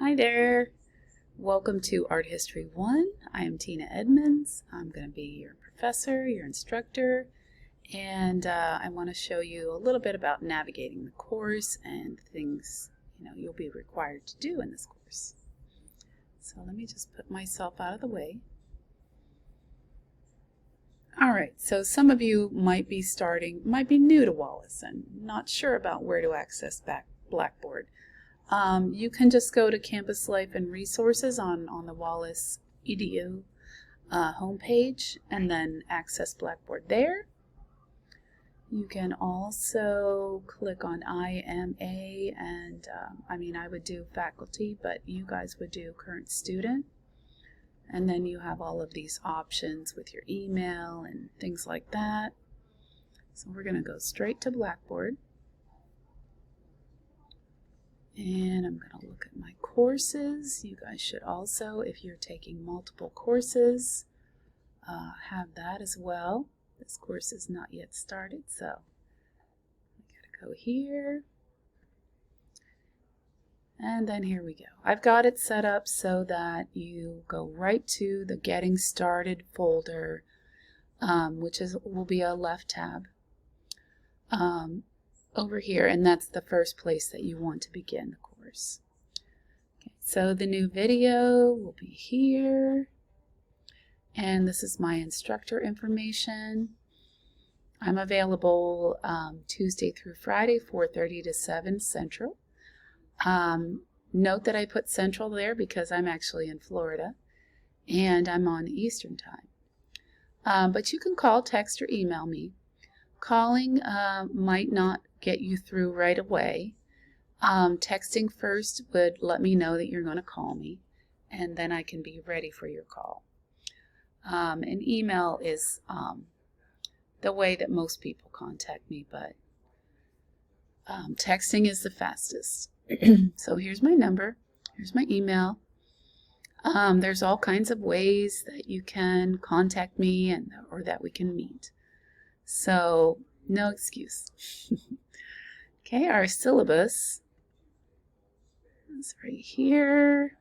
Hi there. Welcome to Art History 1. I am Tina Edmonds. I'm going to be your professor, your instructor, and I want to show you a little bit about navigating the course and things you'll be required to do in this course. So let me just put myself out of the way. Alright, so some of you might be new to Wallace and not sure about where to access Blackboard. You can just go to Campus Life and Resources on the Wallace EDU homepage and then access Blackboard there. You can also click on IMA and I would do faculty, but you guys would do current student. And then you have all of these options with your email and things like that. So we're going to go straight to Blackboard. And I'm going to look at my courses. You guys should also, if you're taking multiple courses, have that as well. This course is not yet started, so I gotta go here. And then here we go. I've got it set up so that you go right to the Getting Started folder, which will be a left tab over here, and that's the first place that you want to begin the course. Okay, so the new video will be here, and this is my instructor information. I'm available Tuesday through Friday, 4:30 to 7 Central. Note that I put Central there because I'm actually in Florida and I'm on Eastern time. But you can call, text, or email me. Calling might not get you through right away. Texting first would let me know that you're going to call me, and then I can be ready for your call. And email is the way that most people contact me, but texting is the fastest. So here's my number, here's my email. There's all kinds of ways that you can contact me or that we can meet. So no excuse. Okay, our syllabus is right here.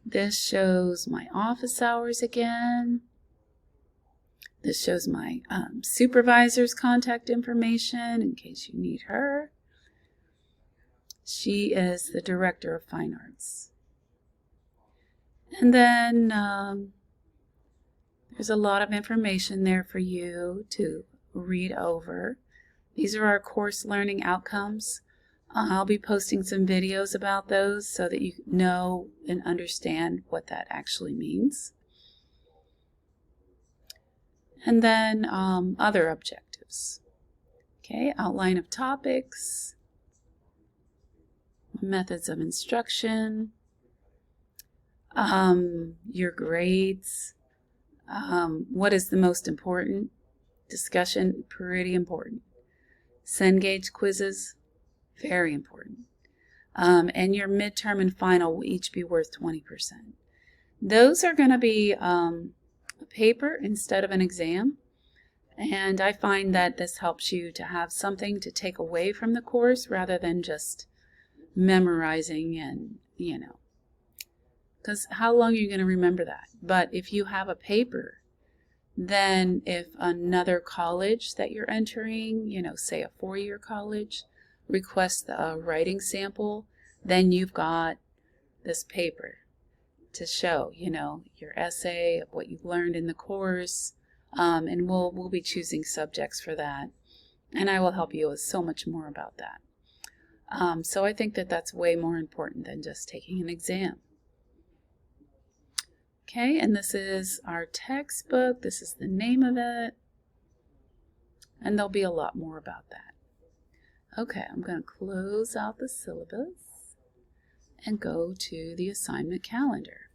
This shows my office hours again. This shows my supervisor's contact information in case you need her. She is the Director of Fine Arts. And then there's a lot of information there for you to read over. These are our course learning outcomes. I'll be posting some videos about those so that you know and understand what that actually means. And then other objectives. Okay, outline of topics, methods of instruction, your grades, what is the most important, discussion, pretty important, Cengage quizzes, very important, and your midterm and final will each be worth 20%. Those are going to be a paper instead of an exam, and I find that this helps you to have something to take away from the course rather than just memorizing and because how long are you going to remember that? But if you have a paper, then if another college that you're entering, say a 4-year college, requests a writing sample, then you've got this paper to show your essay of what you've learned in the course, and we'll be choosing subjects for that, and I will help you with so much more about that. So I think that that's way more important than just taking an exam. Okay, and this is our textbook. This is the name of it, and there'll be a lot more about that. Okay, I'm going to close out the syllabus and go to the assignment calendar.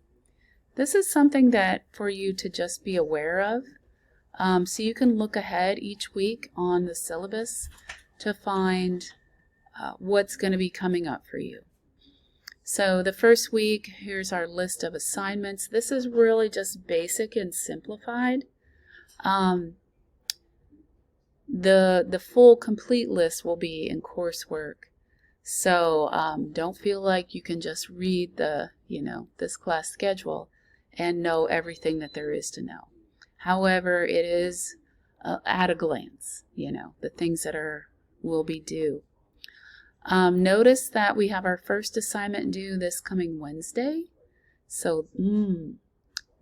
This is something that for you to just be aware of, so you can look ahead each week on the syllabus to find what's going to be coming up for you. So the first week, here's our list of assignments. This is really just basic and simplified. The full complete list will be in coursework So don't feel like you can just read the, this class schedule and know everything that there is to know. However, it is at a glance, the things that will be due. Notice that we have our first assignment due this coming Wednesday. So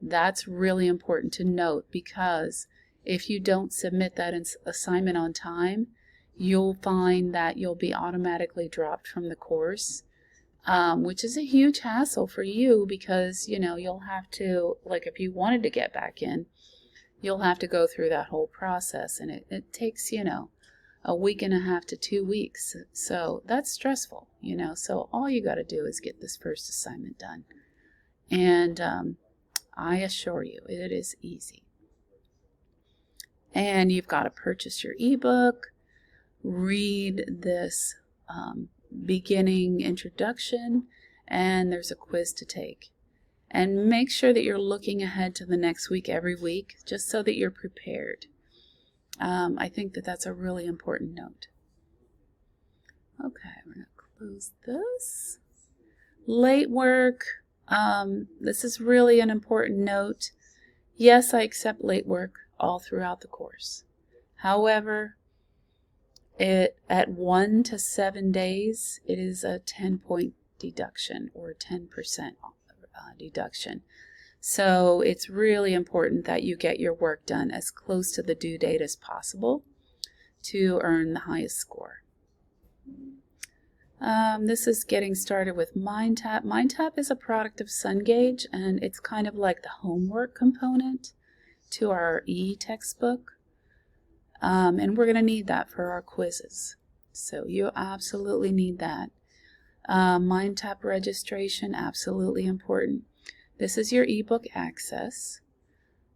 that's really important to note, because if you don't submit that assignment on time, you'll find that you'll be automatically dropped from the course, which is a huge hassle for you, because you'll have to, like, if you wanted to get back in, you'll have to go through that whole process, and it takes a week and a half to 2 weeks. So that's stressful, so all you got to do is get this first assignment done, and I assure you it is easy. And you've got to purchase your ebook, read this beginning introduction, and there's a quiz to take. And make sure that you're looking ahead to the next week every week, just so that you're prepared. I think that that's a really important note. Okay, we're going to close this. Late work. This is really an important note. Yes, I accept late work all throughout the course. However, at 1 to 7 days, it is a 10-point deduction, or 10% deduction. So it's really important that you get your work done as close to the due date as possible to earn the highest score. This is getting started with MindTap. MindTap is a product of Cengage, and it's kind of like the homework component to our e-textbook. And we're going to need that for our quizzes. So you absolutely need that. MindTap registration, absolutely important. This is your ebook access.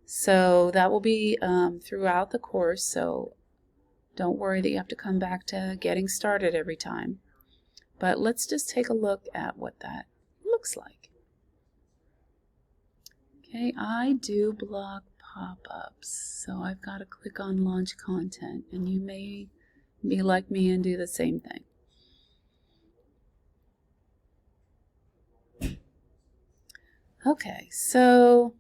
So that will be throughout the course, so don't worry that you have to come back to getting started every time. But let's just take a look at what that looks like. Okay, I do block pop-ups, so I've got to click on Launch Content, and you may be like me and do the same thing. Okay, so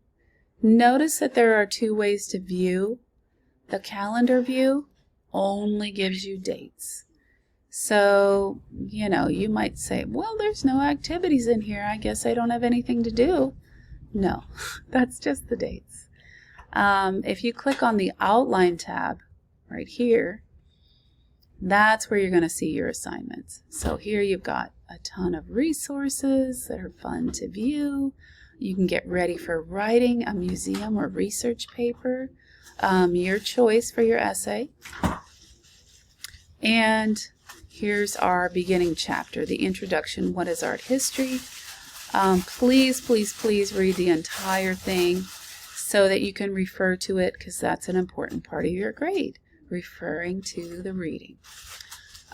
notice that there are 2 ways to view. The calendar view only gives you dates. So, you might say, well, there's no activities in here. I guess I don't have anything to do. No, that's just the dates. If you click on the Outline tab right here, that's where you're going to see your assignments. So here you've got a ton of resources that are fun to view. You can get ready for writing a museum or research paper, your choice for your essay. And here's our beginning chapter, the introduction, what is art history? Please, please, please read the entire thing so that you can refer to it, because that's an important part of your grade, referring to the reading.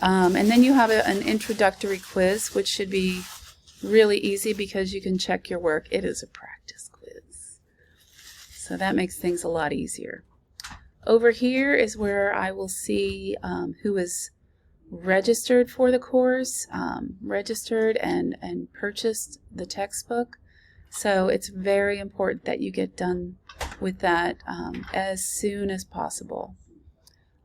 And then you have an introductory quiz, which should be really easy because you can check your work. It is a practice quiz. So that makes things a lot easier. Over here is where I will see who is registered for the course, registered and purchased the textbook. So it's very important that you get done with that as soon as possible.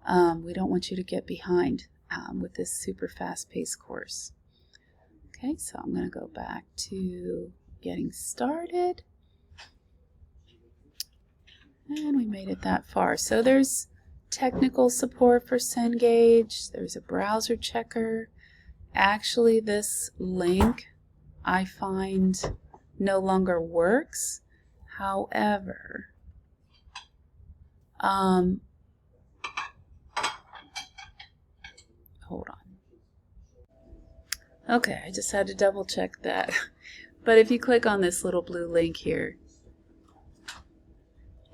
We don't want you to get behind with this super fast-paced course. Okay, so I'm going to go back to getting started. And we made it that far. So there's technical support for Cengage. There's a browser checker. Actually, this link I find no longer works. However, hold on. Okay, I just had to double check that. But if you click on this little blue link here,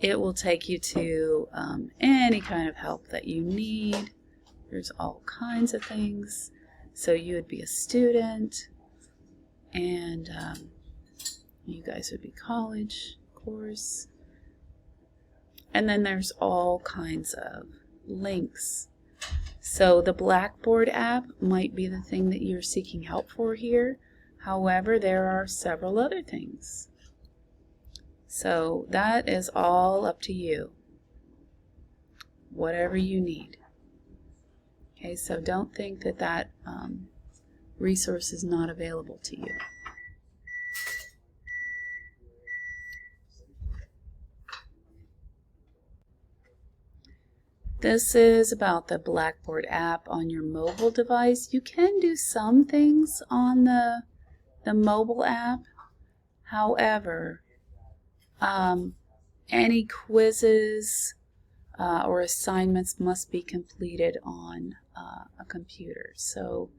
it will take you to any kind of help that you need. There's all kinds of things. So you would be a student, and you guys would be college, of course. And then there's all kinds of links. So the Blackboard app might be the thing that you're seeking help for here. However, there are several other things. So that is all up to you. Whatever you need. Okay, so don't think that that resource is not available to you. This is about the Blackboard app on your mobile device. You can do some things on the mobile app. However, any quizzes or assignments must be completed on a computer. So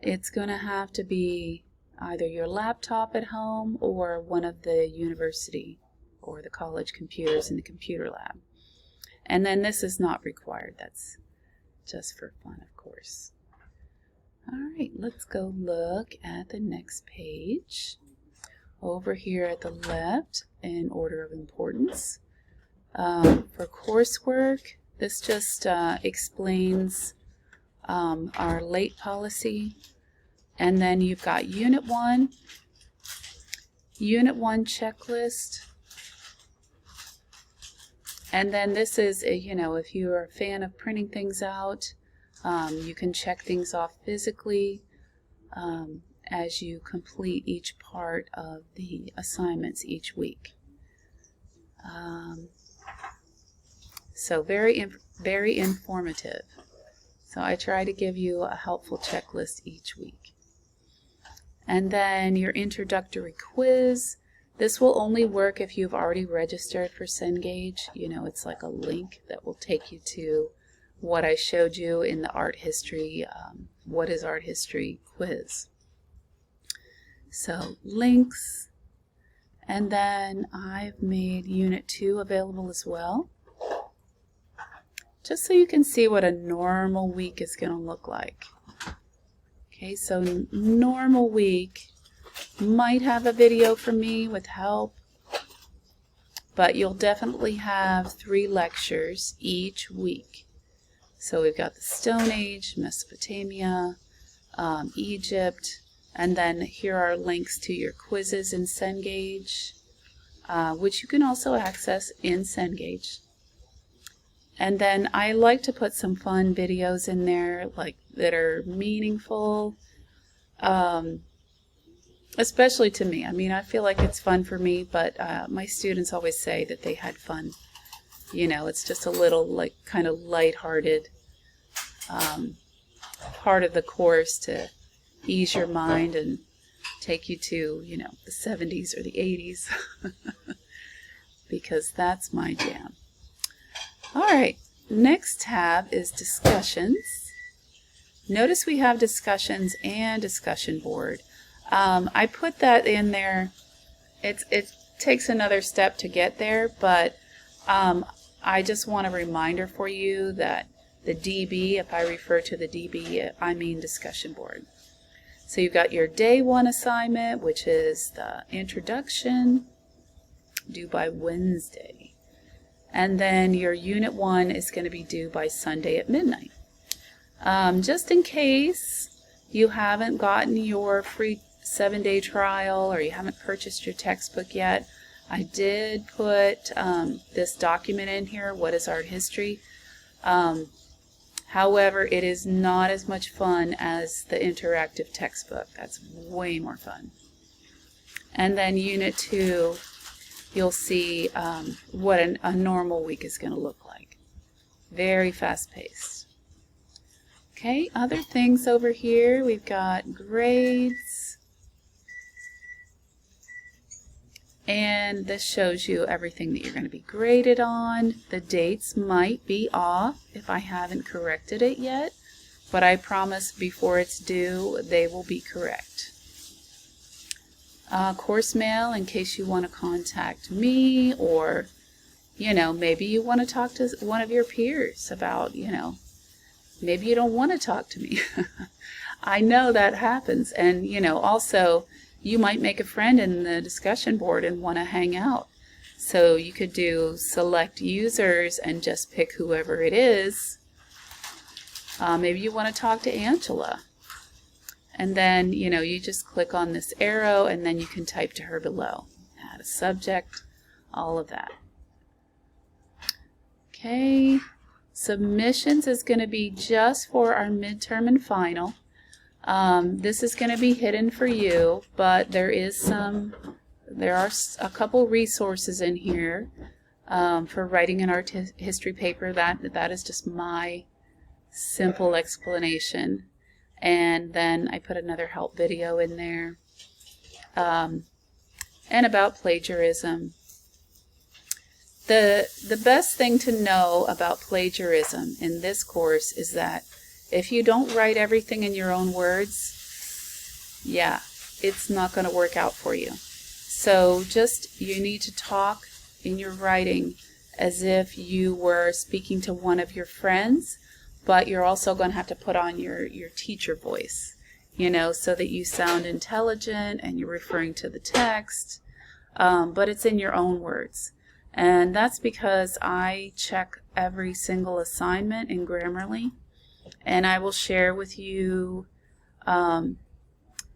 it's going to have to be either your laptop at home or one of the university or the college computers in the computer lab. And then this is not required. That's just for fun, of course. All right, let's go look at the next page. Over here at the left, in order of importance. For coursework, this just explains our late policy. And then you've got Unit 1 checklist. And then this is, you know, if you're a fan of printing things out, you can check things off physically as you complete each part of the assignments each week. So very informative. So I try to give you a helpful checklist each week. And then your introductory quiz. This will only work if you've already registered for Cengage. You know, it's like a link that will take you to what I showed you in the art history, what is art history quiz. So links, and then I've made Unit 2 available as well, just so you can see what a normal week is going to look like. Okay, so normal week might have a video from me with help, but you'll definitely have 3 lectures each week. So we've got the Stone Age, Mesopotamia, Egypt, and then here are links to your quizzes in Cengage, which you can also access in Cengage. And then I like to put some fun videos in there, like that are meaningful, especially to me. I mean, I feel like it's fun for me, but my students always say that they had fun. You know, it's just a little like kind of lighthearted part of the course to ease your mind and take you to, you know, the 70s or the 80s because that's my jam. All right, next tab is discussions. Notice we have discussions and discussion board. I put that in there. It takes another step to get there, but I just want a reminder for you that the DB, if I refer to the DB, I mean discussion board. So you've got your day 1 assignment, which is the introduction, due by Wednesday. And then your Unit 1 is going to be due by Sunday at midnight. Just in case you haven't gotten your free 7-day trial or you haven't purchased your textbook yet, I did put this document in here, What is Art History? However, it is not as much fun as the interactive textbook. That's way more fun. And then Unit 2, you'll see what a normal week is going to look like. Very fast-paced. Okay, other things over here, we've got grades. And this shows you everything that you're going to be graded on. The dates might be off if I haven't corrected it yet, but I promise before it's due, they will be correct. Course mail in case you want to contact me, or, you know, maybe you want to talk to one of your peers about, you know, maybe you don't want to talk to me. I know that happens. And, you know, also, you might make a friend in the discussion board and want to hang out. So you could do select users and just pick whoever it is Maybe you want to talk to Angela. And then, you just click on this arrow and then you can type to her below. Add a subject, all of that. Okay, submissions is going to be just for our midterm and final. This is going to be hidden for you, but there are a couple resources in here for writing an art history paper. That is just my simple explanation. And then I put another help video in there, and about plagiarism. The best thing to know about plagiarism in this course is that if you don't write everything in your own words, yeah, it's not going to work out for you. So you need to talk in your writing as if you were speaking to one of your friends, but you're also going to have to put on your teacher voice, so that you sound intelligent and you're referring to the text, but it's in your own words. And that's because I check every single assignment in Grammarly, and I will share with you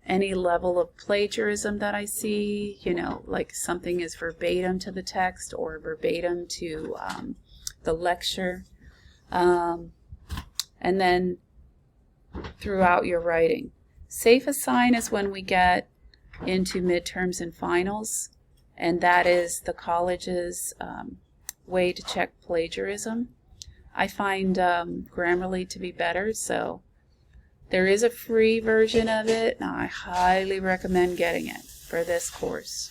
any level of plagiarism that I see, like something is verbatim to the text or verbatim to the lecture, and then throughout your writing. Safe assign is when we get into midterms and finals, and that is the college's way to check plagiarism. I find Grammarly to be better, so there is a free version of it, and I highly recommend getting it for this course.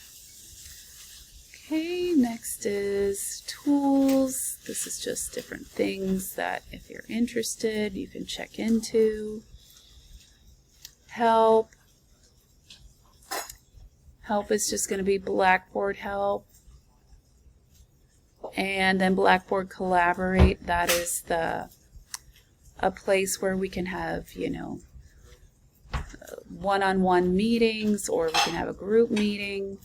Okay, next is tools. This is just different things that if you're interested, you can check into. Help. Help is just going to be Blackboard Help. And then Blackboard Collaborate, that is a place where we can have, one-on-one meetings, or we can have a group meeting.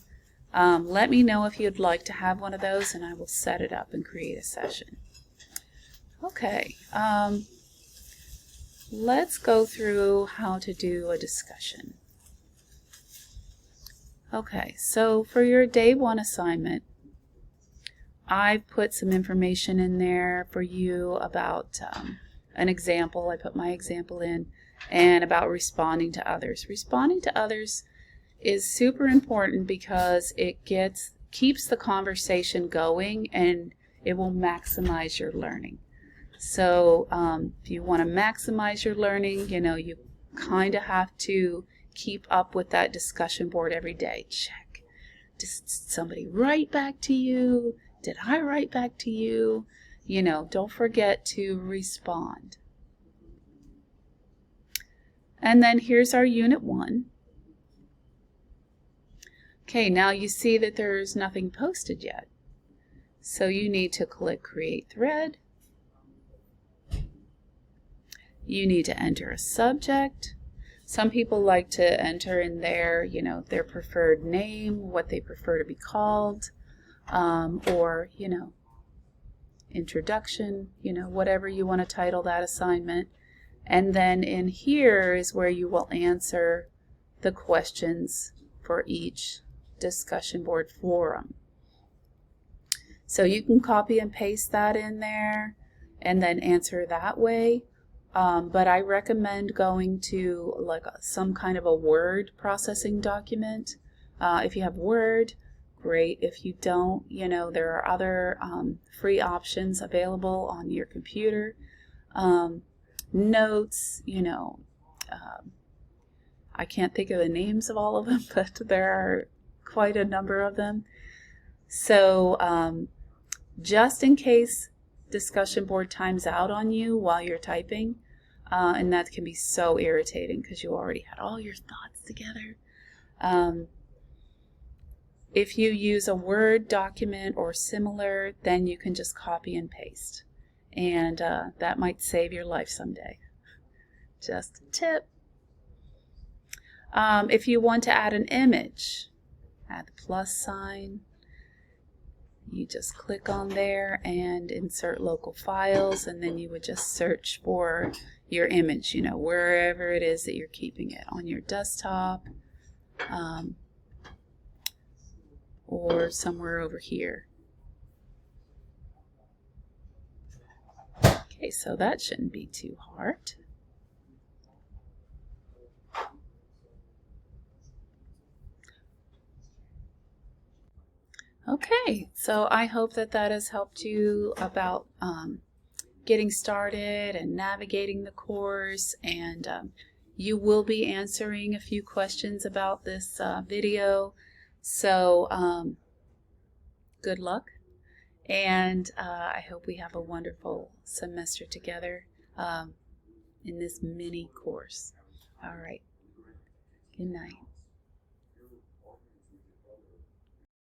Let me know if you'd like to have one of those, and I will set it up and create a session. Okay, let's go through how to do a discussion. Okay, so for your day 1 assignment, I've put some information in there for you about an example. I put my example in, and about responding to others. Responding to others is super important because it keeps the conversation going, and it will maximize your learning. So if you want to maximize your learning, you kind of have to keep up with that discussion board every day. Check. Did somebody write back to you? Did I write back to you? Don't forget to respond. And then here's our Unit 1. Okay, now you see that there's nothing posted yet. So you need to click Create Thread. You need to enter a subject. Some people like to enter in there, their preferred name, what they prefer to be called, or, introduction, whatever you want to title that assignment. And then in here is where you will answer the questions for each discussion board forum. So you can copy and paste that in there and then answer that way. But I recommend going to some kind of a word processing document. If you have Word, great. If you don't, there are other free options available on your computer. Notes, I can't think of the names of all of them, but there are quite a number of them. So just in case discussion board times out on you while you're typing, and that can be so irritating because you already had all your thoughts together. If you use a Word document or similar, then you can just copy and paste. And that might save your life someday. Just a tip. If you want to add an image, add the plus sign. You just click on there and insert local files, and then you would just search for your image, you know, wherever it is that you're keeping it, on your desktop, or somewhere over here. Okay, so that shouldn't be too hard. Okay, so I hope that that has helped you about getting started and navigating the course, and you will be answering a few questions about this video, so good luck, and I hope we have a wonderful semester together in this mini course. All right, good night.